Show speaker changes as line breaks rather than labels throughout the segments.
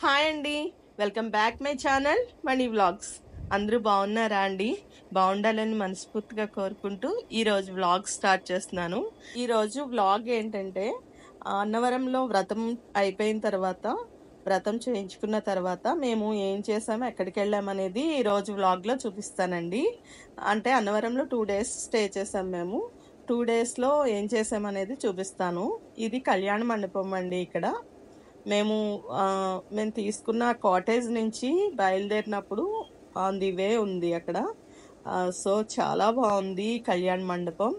Hi అండి. Welcome back my channel money vlogs. అందరూ బాగున్నారా అండి? బాగుండాలని మనస్ఫూర్తిగా కోరుకుంటూ ఈరోజు వ్లాగ్ స్టార్ట్ చేస్తున్నాను. ఈరోజు వ్లాగ్ ఏంటంటే అన్నవరంలో వ్రతం అయిపోయిన తర్వాత, వ్రతం చేయించుకున్న తర్వాత మేము ఏం చేసాము, ఎక్కడికి వెళ్ళామనేది ఈరోజు వ్లాగ్లో చూపిస్తానండి. అంటే అన్నవరంలో 2 days స్టే చేసాం మేము. 2 daysలో ఏం చేసామనేది చూపిస్తాను. ఇది కళ్యాణ మండపం అండి. ఇక్కడ మేము తీసుకున్న కాటేజ్ నుంచి బయలుదేరినప్పుడు ఆన్ ది వే ఉంది అక్కడ. సో చాలా బాగుంది కళ్యాణ మండపం.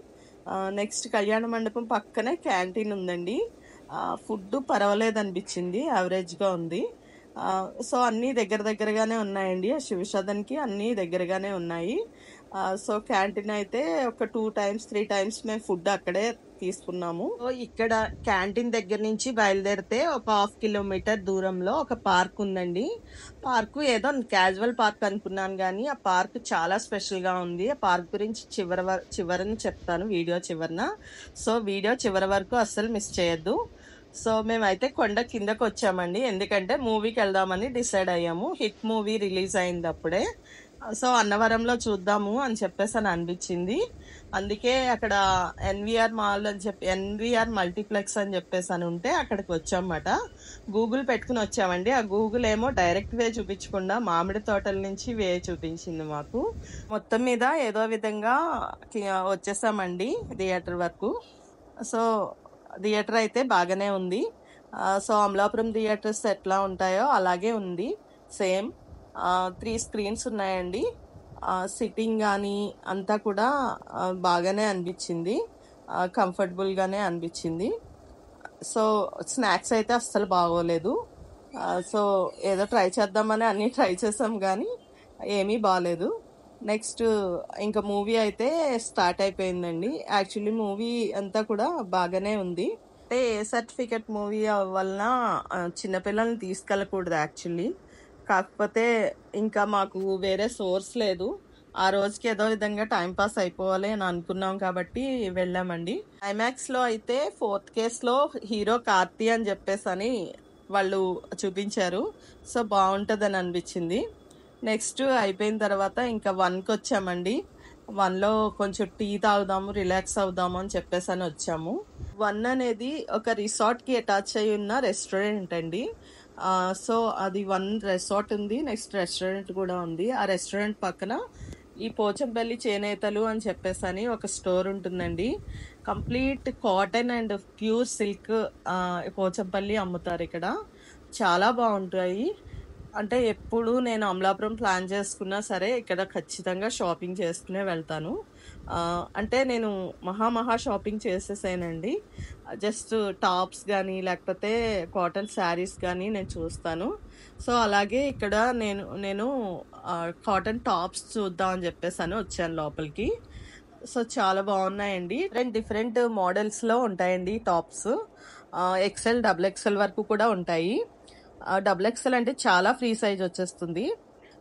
నెక్స్ట్ కళ్యాణ మండపం పక్కనే క్యాంటీన్ ఉందండి. ఫుడ్ పర్వాలేదు అనిపించింది, యావరేజ్గా ఉంది. సో అన్నీ దగ్గరగానే ఉన్నాయండి. శివసదన్కి అన్నీ దగ్గరగానే ఉన్నాయి. సో క్యాంటీన్ అయితే ఒక 2 times 3 times మేము ఫుడ్ అక్కడే తీసుకున్నాము. సో ఇక్కడ క్యాంటీన్ దగ్గర నుంచి బయలుదేరితే ఒక 1/2 kilometer దూరంలో ఒక పార్క్ ఉందండి. పార్క్ ఏదో క్యాజువల్ పార్క్ అనుకున్నాను, కానీ ఆ పార్క్ చాలా స్పెషల్ గా ఉంది. ఆ పార్క్ గురించి చివరని చెప్తాను, వీడియో చివరన. సో వీడియో చివరి వరకు అస్సలు మిస్ చేయొద్దు. సో మేమైతే కొండ కిందకు వచ్చామండి, ఎందుకంటే మూవీకి వెళ్దామని డిసైడ్ అయ్యాము. హిట్ మూవీ రిలీజ్ అయింది అప్పుడే. సో అన్నవరంలో చూద్దాము అని చెప్పేసి అని అనిపించింది. అందుకే అక్కడ ఎన్విఆర్ మాల్ అని చెప్పి, ఎన్విఆర్ మల్టీప్లెక్స్ అని చెప్పేసి అని ఉంటే అక్కడికి వచ్చామన్నమాట. గూగుల్ పెట్టుకుని వచ్చామండి. ఆ గూగుల్ ఏమో డైరెక్ట్ వే చూపించకుండా మామిడి తోటల నుంచి వే చూపించింది మాకు. మొత్తం మీద ఏదో విధంగా వచ్చేసామండి థియేటర్ వరకు. సో థియేటర్ అయితే బాగానే ఉంది. సో అమలాపురం థియేటర్స్ ఎట్లా ఉంటాయో అలాగే ఉంది, సేమ్. 3 screens ఉన్నాయండి. సిట్టింగ్ కానీ అంతా కూడా బాగానే అనిపించింది, కంఫర్టబుల్గానే అనిపించింది. సో స్నాక్స్ అయితే అస్సలు బాగోలేదు. సో ఏదో ట్రై చేద్దామని అన్నీ ట్రై చేసాం, కానీ ఏమీ బాగాలేదు. నెక్స్ట్ ఇంకా మూవీ అయితే స్టార్ట్ అయిపోయిందండి. యాక్చువల్లీ మూవీ అంతా కూడా బాగానే ఉంది. అంటే ఏ సర్టిఫికెట్ మూవీ వలన చిన్నపిల్లల్ని తీసుకెళ్ళకూడదు యాక్చువల్లీ. కాకపోతే ఇంకా మాకు వేరే సోర్స్ లేదు. ఆ రోజుకి ఏదో విధంగా టైంపాస్ అయిపోవాలి అని అనుకున్నాం కాబట్టి వెళ్ళామండి. ఐమాక్స్లో అయితే 4th కేస్లో హీరో కార్తీ అని చెప్పేసి అని వాళ్ళు చూపించారు. సో బాగుంటుందని అనిపించింది. నెక్స్ట్ అయిపోయిన తర్వాత ఇంకా 1కి వచ్చామండి. 1లో కొంచెం టీ తాగుదాము, రిలాక్స్ అవుదాము అని చెప్పేసి అని వచ్చాము. 1 అనేది ఒక రిసార్ట్కి అటాచ్ అయి ఉన్న రెస్టారెంట్ అండి. సో అది 1 resort ఉంది, నెక్స్ట్ రెస్టారెంట్ కూడా ఉంది. ఆ రెస్టారెంట్ పక్కన ఈ పోచంపల్లి చేనేతలు అని చెప్పేసి అని ఒక స్టోర్ ఉంటుందండి. Complete cotton and pure silk Pochampally అమ్ముతారు ఇక్కడ. చాలా బాగుంటాయి. అంటే ఎప్పుడు నేను అమలాపురం ప్లాన్ చేసుకున్నా సరే ఇక్కడ ఖచ్చితంగా షాపింగ్ చేసుకునే వెళ్తాను. అంటే నేను మహా షాపింగ్ చేసేసానండి. జస్ట్ టాప్స్ కానీ లేకపోతే కాటన్ శారీస్ కానీ నేను చూస్తాను. సో అలాగే ఇక్కడ నేను కాటన్ టాప్స్ చూద్దాం అని చెప్పేసి వచ్చాను లోపలికి. సో చాలా బాగున్నాయండి. డిఫరెంట్ మోడల్స్లో ఉంటాయండి టాప్స్. XL, XXL వరకు కూడా ఉంటాయి. XXL అంటే చాలా ఫ్రీ సైజ్ వచ్చేస్తుంది,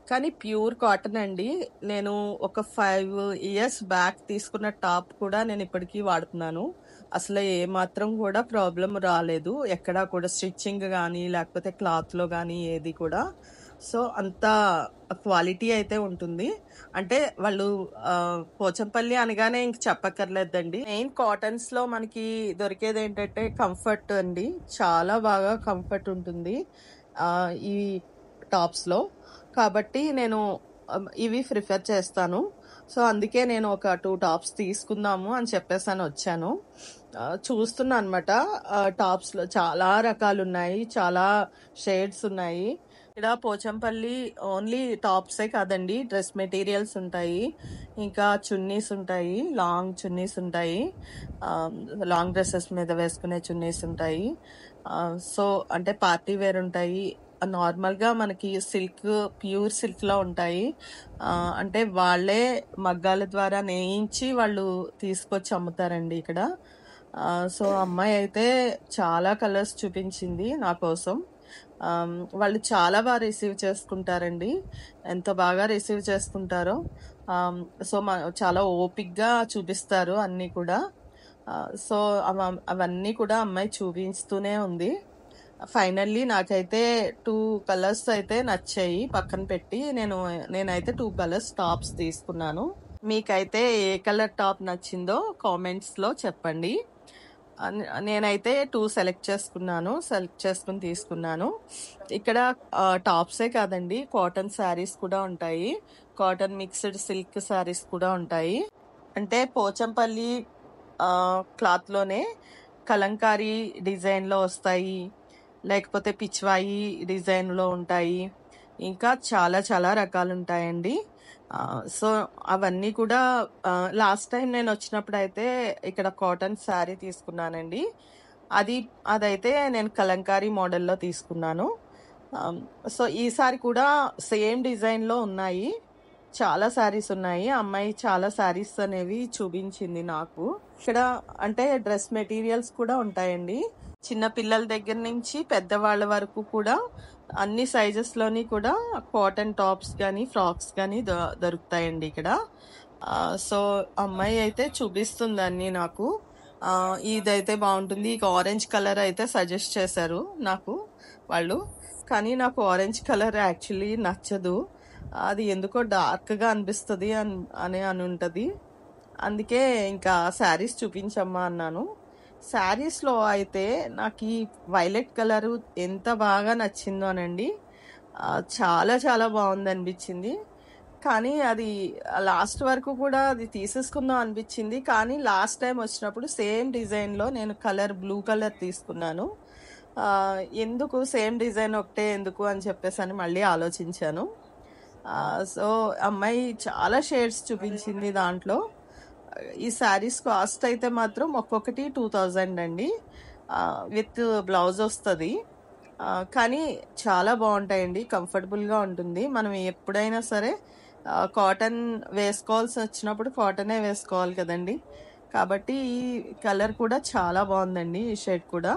కానీ ప్యూర్ కాటన్ అండి. నేను ఒక 5 years బ్యాక్ తీసుకున్న టాప్ కూడా నేను ఇప్పటికీ వాడుతున్నాను. అసలు ఏమాత్రం కూడా ప్రాబ్లం రాలేదు, ఎక్కడా కూడా స్టిచ్చింగ్ కానీ లేకపోతే క్లాత్లో కానీ ఏది కూడా. సో అంత క్వాలిటీ అయితే ఉంటుంది. అంటే వాళ్ళు పోచంపల్లి అనగానే ఇంక చెప్పక్కర్లేదండి. మెయిన్ కాటన్స్లో మనకి దొరికేది ఏంటంటే కంఫర్ట్ అండి. చాలా బాగా కంఫర్ట్ ఉంటుంది ఈ టాప్స్లో. కాబట్టి నేను ఇవి ప్రిఫర్ చేస్తాను. సో అందుకే నేను ఒక 2 టాప్స్ తీసుకుందాము అని చెప్పేసి అని వచ్చాను. చూస్తున్నా అనమాట. టాప్స్లో చాలా రకాలు ఉన్నాయి, చాలా షేడ్స్ ఉన్నాయి. ఇక్కడ పోచంపల్లి ఓన్లీ టాప్సే కాదండి, డ్రెస్ మెటీరియల్స్ ఉంటాయి, ఇంకా చున్నీస్ ఉంటాయి, లాంగ్ చున్నీస్ ఉంటాయి, లాంగ్ డ్రెస్సెస్ మీద వేసుకునే చున్నీస్ ఉంటాయి. సో అంటే పార్టీ వేర్ ఉంటాయి, నార్మల్గా మనకి సిల్క్, ప్యూర్ సిల్క్లో ఉంటాయి. అంటే వాళ్ళే మగ్గాల ద్వారా నేయించి వాళ్ళు తీసుకొచ్చి అమ్ముతారండి ఇక్కడ. సో అమ్మాయి అయితే చాలా కలర్స్ చూపించింది నా కోసం. వాళ్ళు చాలా బాగా రిసీవ్ చేసుకుంటారండి, ఎంత బాగా రిసీవ్ చేసుకుంటారో. సో చాలా ఓపిక్గా చూపిస్తారు అన్నీ కూడా. సో అవన్నీ కూడా అమ్మాయి చూపిస్తూనే ఉంది. ఫైనల్లీ నాకైతే 2 కలర్స్ అయితే నచ్చాయి. పక్కన పెట్టి నేనైతే 2 కలర్స్ టాప్స్ తీసుకున్నాను. మీకైతే ఏ కలర్ టాప్ నచ్చిందో కామెంట్స్‌లో చెప్పండి. నేనైతే 2 సెలెక్ట్ చేసుకుని తీసుకున్నాను. ఇక్కడ టాప్సే కాదండి, కాటన్ శారీస్ కూడా ఉంటాయి. కాటన్ మిక్స్డ్ సిల్క్ శారీస్ కూడా ఉంటాయి. అంటే పోచంపల్లి క్లాత్లోనే కలంకారీ డిజైన్లో వస్తాయి, లేకపోతే పిచ్వాయి డిజైన్లో ఉంటాయి, ఇంకా చాలా చాలా రకాలు ఉంటాయండి. సో అవన్నీ కూడా లాస్ట్ టైం నేను వచ్చినప్పుడు అయితే ఇక్కడ కాటన్ శారీ తీసుకున్నానండి. అదైతే నేను కలంకారీ మోడల్లో తీసుకున్నాను. సో ఈసారి కూడా సేమ్ డిజైన్లో ఉన్నాయి, చాలా శారీస్ ఉన్నాయి. అమ్మాయి చాలా శారీస్ అనేవి చూపించింది నాకు. ఇక్కడ అంటే డ్రెస్ మెటీరియల్స్ కూడా ఉంటాయండి. చిన్న పిల్లల దగ్గర నుంచి పెద్దవాళ్ళ వరకు కూడా అన్ని సైజెస్లోని కూడా కాటన్ టాప్స్ కానీ ఫ్రాక్స్ కానీ దొరుకుతాయండి ఇక్కడ. సో అమ్మాయి అయితే చూపిస్తుంది అన్ని నాకు. ఇదైతే బాగుంటుంది. ఇక ఆరెంజ్ కలర్ అయితే సజెస్ట్ చేశారు నాకు వాళ్ళు, కానీ నాకు ఆరెంజ్ కలర్ యాక్చువల్లీ నచ్చదు. అది ఎందుకో డార్క్గా అనిపిస్తుంది అని ఉంటుంది. అందుకే ఇంకా శారీస్ చూపించమ్మా అన్నాను. శారీస్లో అయితే నాకు ఈ వైలెట్ కలరు ఎంత బాగా నచ్చిందోనండి. చాలా చాలా బాగుంది అనిపించింది. కానీ అది లాస్ట్ వరకు కూడా అది తీసేసుకుందాం అనిపించింది. కానీ లాస్ట్ టైం వచ్చినప్పుడు సేమ్ డిజైన్లో నేను బ్లూ కలర్ తీసుకున్నాను. ఎందుకు సేమ్ డిజైన్ ఒకటే ఎందుకు అని చెప్పేసి అని మళ్ళీ ఆలోచించాను. సో అమ్మాయి చాలా షేడ్స్ చూపించింది దాంట్లో. ఈ శారీస్ కాస్ట్ అయితే మాత్రం ఒక్కొక్కటి 2000 అండి, విత్ బ్లౌజ్ వస్తుంది. కానీ చాలా బాగుంటాయండి, కంఫర్టబుల్గా ఉంటుంది. మనం ఎప్పుడైనా సరే కాటన్ వేసుకోవాల్సి వచ్చినప్పుడు కాటనే వేసుకోవాలి కదండి. కాబట్టి ఈ కలర్ కూడా చాలా బాగుందండి. ఈ షేడ్ కూడా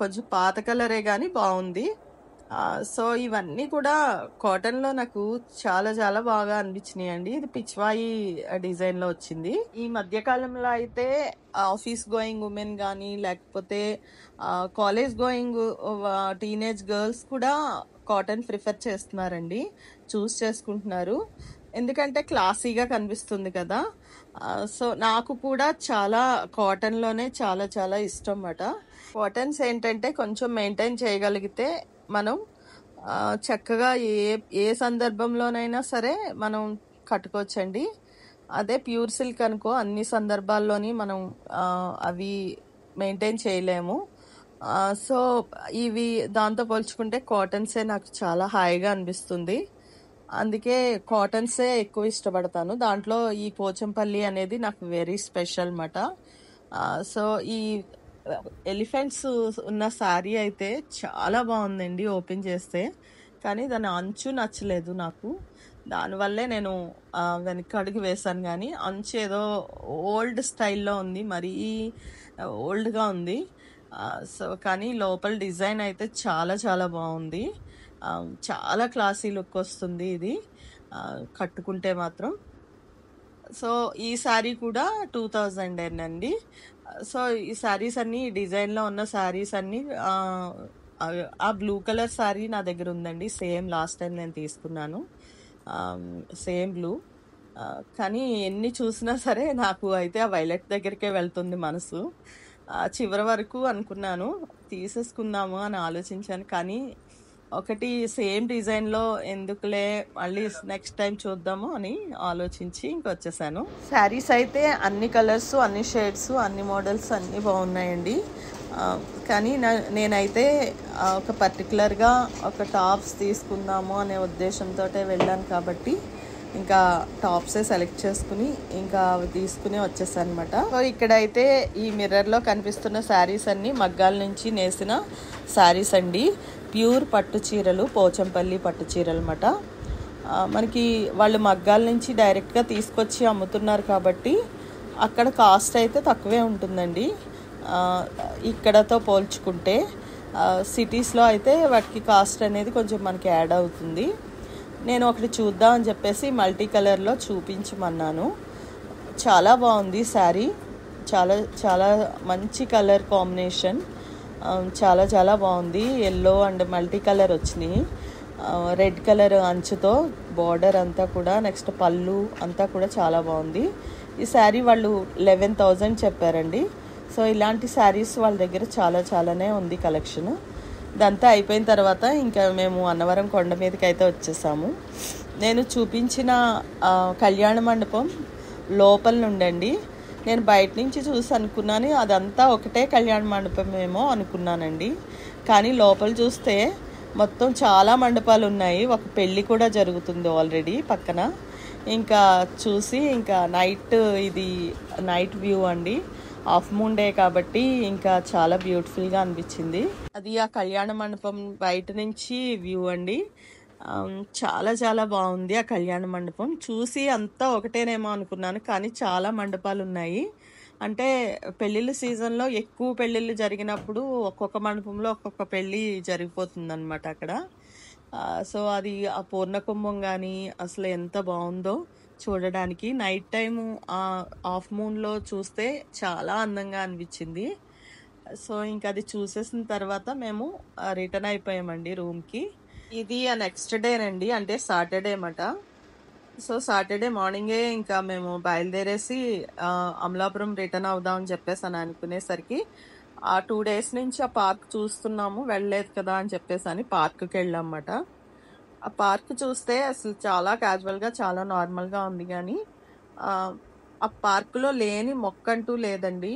కొంచెం పాత కలరే కానీ బాగుంది. సో ఇవన్నీ కూడా కాటన్లో నాకు చాలా చాలా బాగా అనిపించినాయి అండి. ఇది పిచ్వాయి డిజైన్లో వచ్చింది. ఈ మధ్యకాలంలో అయితే ఆఫీస్ గోయింగ్ ఉమెన్ కానీ లేకపోతే కాలేజ్ గోయింగ్ టీనేజ్ గర్ల్స్ కూడా కాటన్ ప్రిఫర్ చేస్తున్నారండి, చూస్ చేసుకుంటున్నారు. ఎందుకంటే క్లాసీగా కనిపిస్తుంది కదా. సో నాకు కూడా చాలా కాటన్లోనే చాలా చాలా ఇష్టం అన్నమాట. కాటన్స్ ఏంటంటే కొంచెం మెయింటైన్ చేయగలిగితే మనం చక్కగా ఏ సందర్భంలోనైనా సరే మనం కట్టుకోవచ్చండి. అదే ప్యూర్ సిల్క్ అనుకో అన్ని సందర్భాల్లోని మనం అవి మెయింటైన్ చేయలేము. సో ఇవి దాంతో పోల్చుకుంటే కాటన్సే నాకు చాలా హాయిగా అనిపిస్తుంది. అందుకే కాటన్సే ఎక్కువ ఇష్టపడతాను. దాంట్లో ఈ పోచంపల్లి అనేది నాకు వెరీ స్పెషల్ అన్నమాట. సో ఈ ఎలిఫెంట్స్ ఉన్న శారీ అయితే చాలా బాగుందండి ఓపెన్ చేస్తే. కానీ దాని అంచు నచ్చలేదు నాకు, దానివల్లే నేను వెనక్కి అడుగు వేశాను. కానీ అంచు ఏదో ఓల్డ్ స్టైల్లో ఉంది, మరీ ఓల్డ్గా ఉంది. సో కానీ లోపల డిజైన్ అయితే చాలా చాలా బాగుంది. చాలా క్లాసీ లుక్ వస్తుంది ఇది కట్టుకుంటే మాత్రం. సో ఈ శారీ కూడా 2000 అండి. సో ఈ శారీస్ అన్నీ డిజైన్లో ఉన్న శారీస్ అన్నీ ఆ బ్లూ కలర్ శారీ నా దగ్గర ఉందండి, సేమ్ లాస్ట్ టైం నేను తీసుకున్నాను, సేమ్ బ్లూ. కానీ ఎన్ని చూసినా సరే నాకు అయితే ఆ వైలెట్ దగ్గరికే వెళ్తుంది మనసు. చివరి వరకు అనుకున్నాను తీసేసుకుందాము అని ఆలోచించాను, కానీ ఒకటి సేమ్ డిజైన్లో ఎందుకులే మళ్ళీ నెక్స్ట్ టైం చూద్దాము అని ఆలోచించి ఇంకొచ్చేసాను. శారీస్ అయితే అన్ని కలర్స్, అన్ని షేడ్స్, అన్ని మోడల్స్ అన్నీ బాగున్నాయండి. కానీ నేనైతే ఒక పర్టికులర్గా ఒక టాప్స్ తీసుకుందాము అనే ఉద్దేశంతో వెళ్ళాను కాబట్టి ఇంకా టాప్సే సెలెక్ట్ చేసుకుని ఇంకా అవి తీసుకుని వచ్చేసాను అనమాట. సో ఇక్కడైతే ఈ మిర్రర్లో కనిపిస్తున్న శారీస్ అన్నీ మగ్గాల నుంచి నేసిన శారీస్ అండి. ప్యూర్ పట్టు చీరలు, పోచంపల్లి పట్టు చీరలు అన్నమాట. మనకి వాళ్ళు మగ్గాల నుంచి డైరెక్ట్గా తీసుకొచ్చి అమ్ముతున్నారు కాబట్టి అక్కడ కాస్ట్ అయితే తక్కువే ఉంటుందండి ఇక్కడతో పోల్చుకుంటే. సిటీస్లో అయితే వాటికి కాస్ట్ అనేది కొంచెం మనకి యాడ్ అవుతుంది. నేను ఒకటి చూద్దాం అని చెప్పేసి మల్టీ కలర్లో చూపించమన్నాను. చాలా బాగుంది శారీ, చాలా చాలా మంచి కలర్ కాంబినేషన్. చాలా చాలా బాగుంది. ఎల్లో అండ్ మల్టీ కలర్ వచ్చినాయి. రెడ్ కలర్ అంచుతో బార్డర్ అంతా కూడా, నెక్స్ట్ పళ్ళు అంతా కూడా చాలా బాగుంది. ఈ శారీ వాళ్ళు 11,000 చెప్పారండి. సో ఇలాంటి శారీస్ వాళ్ళ దగ్గర చాలానే ఉంది కలెక్షన్. ఇదంతా అయిపోయిన తర్వాత ఇంకా మేము అన్నవరం కొండ మీదకి అయితే వచ్చేసాము. నేను చూపించిన కళ్యాణ మండపం లోపల నుండండి. నేను బయట నుంచి చూసి అనుకున్నాను అదంతా ఒకటే కళ్యాణ మండపం ఏమో అనుకున్నానండి. కానీ లోపల చూస్తే మొత్తం చాలా మండపాలు ఉన్నాయి. ఒక పెళ్ళి కూడా జరుగుతుంది ఆల్రెడీ పక్కన. ఇంకా చూసి ఇంకా ఇది నైట్ వ్యూ అండి. హాఫ్ మూన్ డే కాబట్టి ఇంకా చాలా బ్యూటిఫుల్గా అనిపించింది. అది ఆ కళ్యాణ మండపం బయట నుంచి వ్యూ అండి. చాలా చాలా బాగుంది ఆ కళ్యాణ మండపం. చూసి అంతా ఒకటేనేమో అనుకున్నాను, కానీ చాలా మండపాలు ఉన్నాయి. అంటే పెళ్ళిళ్ళ సీజన్లో ఎక్కువ పెళ్ళిళ్ళు జరిగినప్పుడు ఒక్కొక్క మండపంలో ఒక్కొక్క పెళ్ళి జరిగిపోతుంది అనమాట అక్కడ. సో అది ఆ పూర్ణకుంభం కానీ అసలు ఎంత బాగుందో చూడడానికి. నైట్ టైము హాఫ్ మూన్లో చూస్తే చాలా అందంగా అనిపించింది. సో ఇంకా అది చూసేసిన తర్వాత మేము రిటర్న్ అయిపోయామండి రూమ్కి. ఇది నెక్స్ట్ డేనండి, అంటే సాటర్డే అన్నమాట. సో సాటర్డే మార్నింగే ఇంకా మేము బయలుదేరేసి అమలాపురం రిటర్న్ అవుదాం అని చెప్పేసి అని అనుకునేసరికి ఆ 2 days నుంచి ఆ పార్క్ చూస్తున్నాము, వెళ్ళలేదు కదా అని చెప్పేసి అని పార్క్కి వెళ్ళామన్నమాట. ఆ పార్క్ చూస్తే అసలు చాలా క్యాజువల్గా చాలా నార్మల్గా ఉంది, కానీ ఆ పార్కులో లేని మొక్క అంటూ లేదండి.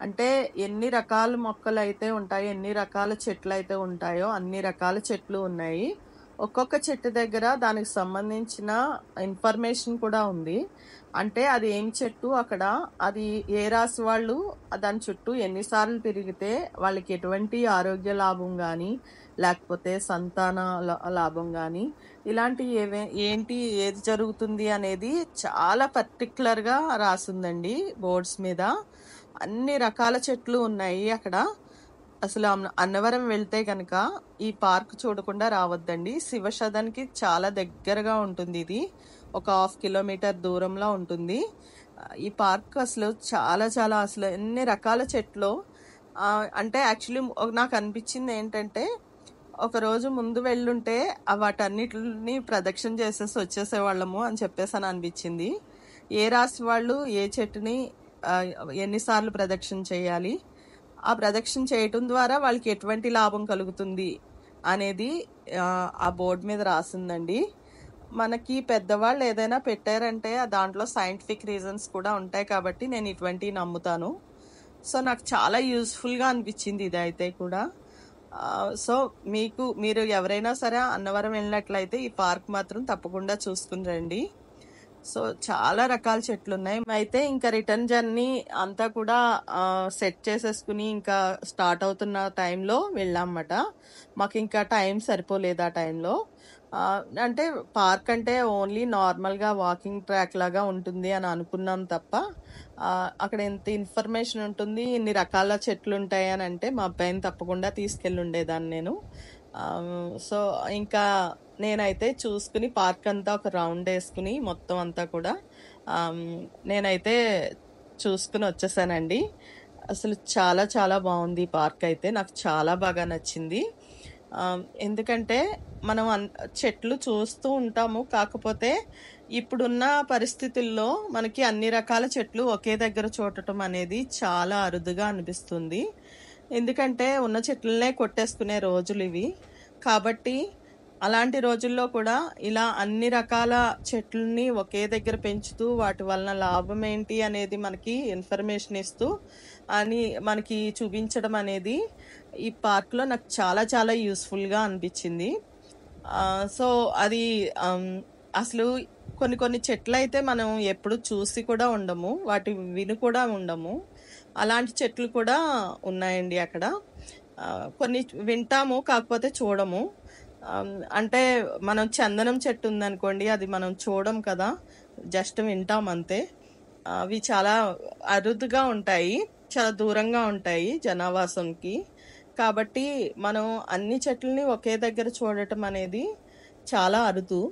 అంటే ఎన్ని రకాల మొక్కలు అయితే ఉంటాయో, ఎన్ని రకాల చెట్లు అయితే ఉంటాయో అన్ని రకాల చెట్లు ఉన్నాయి. ఒక్కొక్క చెట్టు దగ్గర దానికి సంబంధించిన ఇన్ఫర్మేషన్ కూడా ఉంది. అంటే అది ఏం చెట్టు, అక్కడ అది ఏ రాశి వాళ్ళు దాని చుట్టూ ఎన్నిసార్లు తిరిగితే వాళ్ళకి ఎటువంటి ఆరోగ్య లాభం కానీ లేకపోతే సంతాన లాభం కానీ ఇలాంటి ఏది జరుగుతుంది అనేది చాలా పర్టికులర్గా రాసిందండి బోర్డ్స్ మీద. అన్ని రకాల చెట్లు ఉన్నాయి అక్కడ. అసలు అన్నవరం వెళ్తే కనుక ఈ పార్క్ చూడకుండా రావద్దండి. శివసదన్కి చాలా దగ్గరగా ఉంటుంది. ఇది ఒక 1/2 kilometer దూరంలో ఉంటుంది ఈ పార్క్. అసలు చాలా చాలా అసలు ఎన్ని రకాల చెట్లు. అంటే యాక్చువల్లీ నాకు అనిపించింది ఏంటంటే, ఒకరోజు ముందు వెళ్ళుంటే వాటన్నిటిని ప్రదక్షిణ చేసేసి వచ్చేసేవాళ్ళము అని చెప్పేసి అని అనిపించింది. ఏ రాశి వాళ్ళు ఏ చెట్టుని ఎన్నిసార్లు ప్రదక్షిణ చేయాలి, ఆ ప్రదక్షిణ చేయటం ద్వారా వాళ్ళకి ఎటువంటి లాభం కలుగుతుంది అనేది ఆ బోర్డు మీద రాసిందండి. మనకి పెద్దవాళ్ళు ఏదైనా పెట్టారంటే దాంట్లో సైంటిఫిక్ రీజన్స్ కూడా ఉంటాయి కాబట్టి నేను ఇటువంటివి నమ్ముతాను. సో నాకు చాలా యూస్ఫుల్గా అనిపించింది ఇది అయితే కూడా. సో మీరు ఎవరైనా సరే అన్నవరం వెళ్ళినట్లయితే ఈ పార్క్ మాత్రం తప్పకుండా చూసుకుని రండి. సో చాలా రకాల చెట్లు ఉన్నాయి. అయితే ఇంకా రిటర్న్ జర్నీ అంతా కూడా సెట్ చేసేసుకుని ఇంకా స్టార్ట్ అవుతున్న టైంలో వెళ్ళామన్నమాట. మాకు ఇంకా టైం సరిపోలేదు ఆ టైంలో. అంటే పార్క్ అంటే ఓన్లీ నార్మల్గా వాకింగ్ ట్రాక్ లాగా ఉంటుంది అని అనుకున్నాం తప్ప అక్కడ ఎంత ఇన్ఫర్మేషన్ ఉంటుంది, ఇన్ని రకాల చెట్లు ఉంటాయి అని అంటే మా అబ్బాయిని తప్పకుండా తీసుకెళ్ళి ఉండేదాన్ని నేను. సో ఇంకా నేనైతే చూసుకుని పార్క్ అంతా ఒక రౌండ్ వేసుకుని మొత్తం అంతా కూడా నేనైతే చూసుకుని వచ్చేసానండి. అసలు చాలా చాలా బాగుంది పార్క్ అయితే. నాకు చాలా బాగా నచ్చింది. ఎందుకంటే మనం చెట్లు చూస్తూ ఉంటాము, కాకపోతే ఇప్పుడున్న పరిస్థితుల్లో మనకి అన్ని రకాల చెట్లు ఒకే దగ్గర చూడటం అనేది చాలా అరుదుగా అనిపిస్తుంది. ఎందుకంటే ఉన్న చెట్లనే కొట్టేసుకునే రోజులు ఇవి. కాబట్టి అలాంటి రోజుల్లో కూడా ఇలా అన్ని రకాల చెట్లని ఒకే దగ్గర పెంచుతూ వాటి వలన లాభం ఏంటి అనేది మనకి ఇన్ఫర్మేషన్ ఇస్తూ అని మనకి చూపించడం అనేది ఈ పార్క్లో నాకు చాలా చాలా యూస్ఫుల్గా అనిపించింది. సో అది అసలు కొన్ని చెట్లు అయితే మనం ఎప్పుడు చూసి కూడా ఉండము, వాటి విని కూడా ఉండము. అలాంటి చెట్లు కూడా ఉన్నాయండి అక్కడ. కొన్ని వింటాము కాకపోతే చూడము. అంటే మనం చందనం చెట్టు ఉందనుకోండి, అది మనం చూడం కదా, జస్ట్ వింటాం అంతే. అవి చాలా అరుదుగా ఉంటాయి, చాలా దూరంగా ఉంటాయి జనావాసంకి. కాబట్టి మనం అన్ని ఒకే దగ్గర చూడటం అనేది చాలా అరుదు.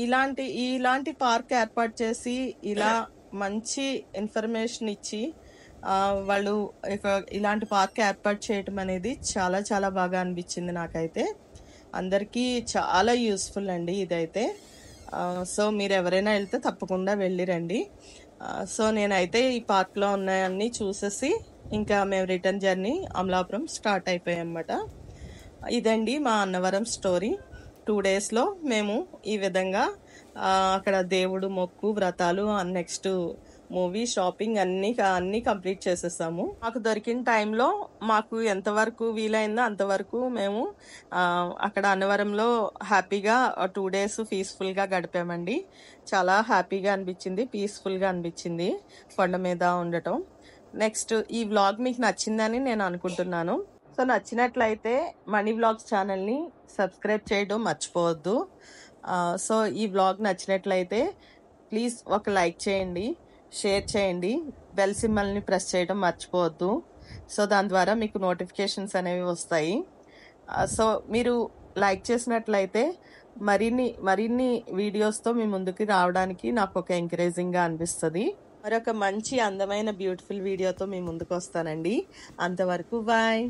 ఇలాంటి పార్క్ ఏర్పాటు చేసి ఇలా మంచి ఇన్ఫర్మేషన్ ఇచ్చి వాళ్ళు ఇలాంటి పార్క్ ఏర్పాటు చేయటం అనేది చాలా చాలా బాగా అనిపించింది నాకైతే. అందరికీ చాలా యూస్ఫుల్ అండి ఇదైతే. సో మీరు ఎవరైనా వెళ్తే తప్పకుండా వెళ్ళి రండి. సో నేనైతే ఈ పార్క్లో ఉన్నాయన్నీ చూసేసి ఇంకా మేము రిటర్న్ జర్నీ అమలాపురం స్టార్ట్ అయిపోయాం అన్నమాట. ఇదండి మా అన్నవరం స్టోరీ. 2 డేస్లో మేము ఈ విధంగా అక్కడ దేవుడు మొక్కు వ్రతాలు నెక్స్ట్ మూవీ షాపింగ్ అన్నీ కంప్లీట్ చేసేసాము. మాకు దొరికిన టైంలో మాకు ఎంతవరకు వీలైందో అంతవరకు మేము అక్కడ అన్నవరంలో హ్యాపీగా 2 డేస్ పీస్ఫుల్గా గడిపామండి. చాలా హ్యాపీగా అనిపించింది, పీస్ఫుల్గా అనిపించింది కొండ మీద ఉండటం. నెక్స్ట్ ఈ వ్లాగ్ మీకు నచ్చిందని నేను అనుకుంటున్నాను. సో నచ్చినట్లయితే మనీ వ్లాగ్స్ ఛానల్ని సబ్స్క్రైబ్ చేయడం మర్చిపోవద్దు. సో ఈ వ్లాగ్ నచ్చినట్లయితే ప్లీజ్ ఒక లైక్ చేయండి, షేర్ చేయండి, బెల్ సింబల్ని ప్రెస్ చేయడం మర్చిపోవద్దు. సో దాని ద్వారా మీకు నోటిఫికేషన్స్ అనేవి వస్తాయి. సో మీరు లైక్ చేసినట్లయితే మరిన్ని వీడియోస్తో మీ ముందుకు రావడానికి నాకు ఒక ఎంకరేజింగ్గా అనిపిస్తుంది. మరొక మంచి అందమైన బ్యూటిఫుల్ వీడియోతో మీ ముందుకు వస్తానండి. అంతవరకు బాయ్.